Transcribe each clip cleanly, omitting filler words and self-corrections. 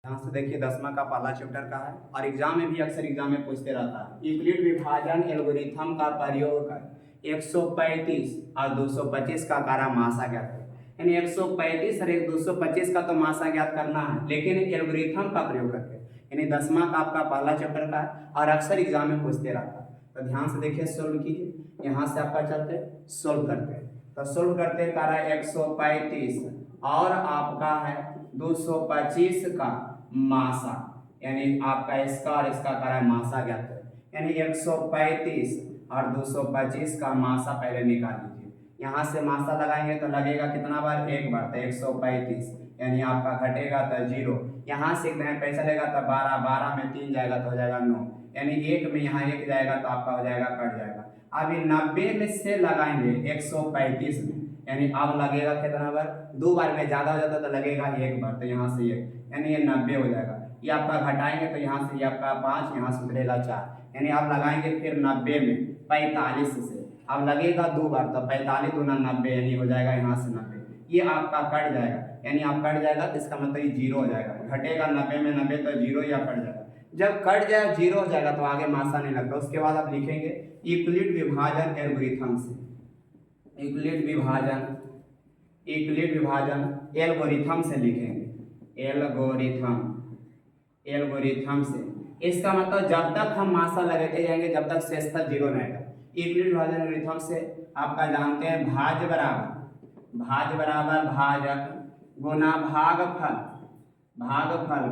ध्यान से देखिए 10वां का पहला चैप्टर का है और एग्जाम में भी अक्सर एग्जाम में पूछते रहता है। यूक्लिड विभाजन एल्गोरिथम का प्रयोग कर 135 और 225 का कारा मासा ज्ञात करें। यानी 135 और 225 का तो मासा ज्ञात करना है, लेकिन एल्गोरिथम का प्रयोग करके, यानी 10वां का आपका पहला चैप्टर का है और अक्सर एग्जाम में पूछते रहता है। तो ध्यान से देखिए, सोल्व कीजिए। यहाँ से आपका चलते सोल्व करते हैं, तो सोल्व करते कारा 135 और आपका है 225 का मासा, यानी आपका इसका और इसका करा मासा ज्ञात है। यानी 135 और 225 का मासा पहले निकाल लीजिए। यहाँ से मासा लगाएंगे तो लगेगा कितना बार, एक बार, तो 135, यानी आपका घटेगा तो 0। यहाँ से पैसा लेगा तो 12, 12 में 3 जाएगा तो हो जाएगा 9, यानी 1 में यहाँ 1 जाएगा तो आपका हो जाएगा, कट जाएगा। अभी 90 में से लगाएंगे 135 में, यानी अब लगेगा कितना बार, 2 बार में ज़्यादा हो जाता तो लगेगा 1 बार, तो यहाँ से 1, यानी ये 90 हो जाएगा। ये आपका घटाएंगे तो यहाँ से ये आपका 5, यहाँ से उतरेगा 4, यानी आप लगाएंगे फिर 90 में 45 से, अब लगेगा 2 बार, तो 45 दूना 90, यानी हो जाएगा यहाँ से 90। ये आपका कट जाएगा, यानी आप कट जाएगा तो इसका मतलब ये 0 हो जाएगा। घटेगा 90 में 90 तो 0 या कट जाएगा। जब कट जाए 0 हो जाएगा तो आगे मासा नहीं लगता। उसके बाद आप लिखेंगे यूक्लिड विभाजन एल्गोरिथम से, यूक्लिड विभाजन एल्गोरिथम से लिखेंगे, एल्गोरिथम से। इसका मतलब जब तक हम मासा लगाते जाएंगे जब तक शेषफल 0 नहीं आएगा। यूक्लिड विभाजन एल्गोरिथम से आपका जानते हैं भाज्य बराबर भाजक गुना भागफल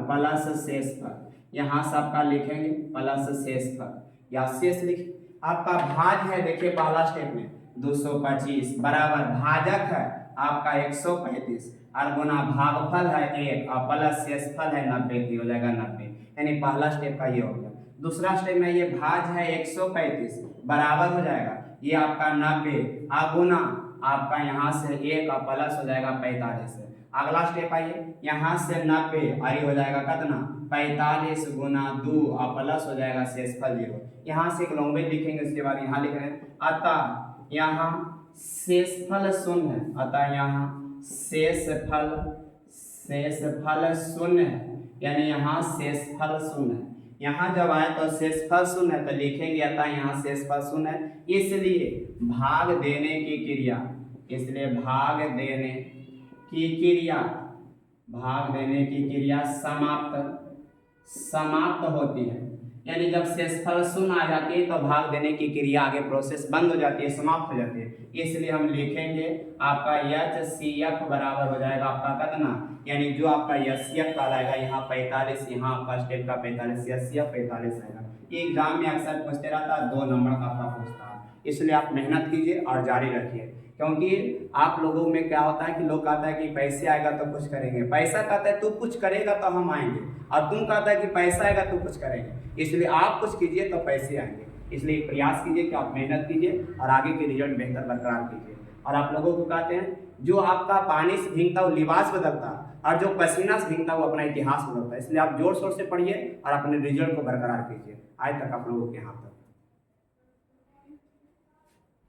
प्लस शेषफल। यहाँ से आपका लिखेंगे प्लस शेषफल या शेष लिखिए। आपका भाज है, देखिए पहला स्टेप में 225 बराबर भाजक है आपका 135 और गुना भागफल है 1 और प्लस शेषफल है 90 की, हो जाएगा 90। यानी पहला स्टेप का ये हो गया। दूसरा स्टेप में ये भाज है 135 बराबर हो जाएगा ये आपका 90 और गुना आपका यहाँ से 1 और प्लस हो जाएगा 45 से। अगला स्टेप आइए, यहाँ से 90 और ये हो जाएगा कितना, 45 गुना 2 और प्लस हो जाएगा शेषफल 0। यहाँ से एक लंबे लिखेंगे, उसके बाद यहाँ लिख रहे हैं अतः यहाँ शेषफल शून्य है, अतः यहाँ शेषफल शून्य है, यानी यहाँ शेषफल शून्य है। यहाँ जब आए तो शेषफल शून्य है तो लिखेंगे अतः यहाँ शेषफल शून्य है। इसलिए भाग देने की क्रिया, इसलिए भाग देने की क्रिया समाप्त होती है। यानी जब शेषफल शून्य आ जाती है तो भाग देने की क्रिया आगे प्रोसेस बंद हो जाती है, समाप्त हो जाती है। इसलिए हम लिखेंगे आपका HCF बराबर हो जाएगा आपका कितना, यानी जो आपका HCF कहलाएगा यहाँ 45, यहाँ आपका स्टेप का 45, HCF 45 आएगा। ये एग्जाम में अक्सर पूछते रहता है, 2 नंबर का आपका पूछता है। इसलिए आप मेहनत कीजिए और जारी रखिए, क्योंकि आप लोगों में क्या होता है कि लोग कहता है कि पैसे आएगा तो कुछ करेंगे, पैसा कहता है तू कुछ करेगा तो हम आएंगे, और तुम कहता है कि पैसा आएगा तो कुछ करेंगे। इसलिए आप कुछ कीजिए तो पैसे आएंगे। इसलिए प्रयास कीजिए कि आप मेहनत कीजिए और आगे के रिजल्ट बेहतर बरकरार कीजिए। और आप लोगों को कहते हैं जो आपका पानी से भीगता वो लिबास बदलता और जो पसीना से भीगता वो अपना इतिहास बदलता है। इसलिए आप जोर शोर से पढ़िए और अपने रिजल्ट को बरकरार कीजिए। आज तक आप लोगों के यहाँ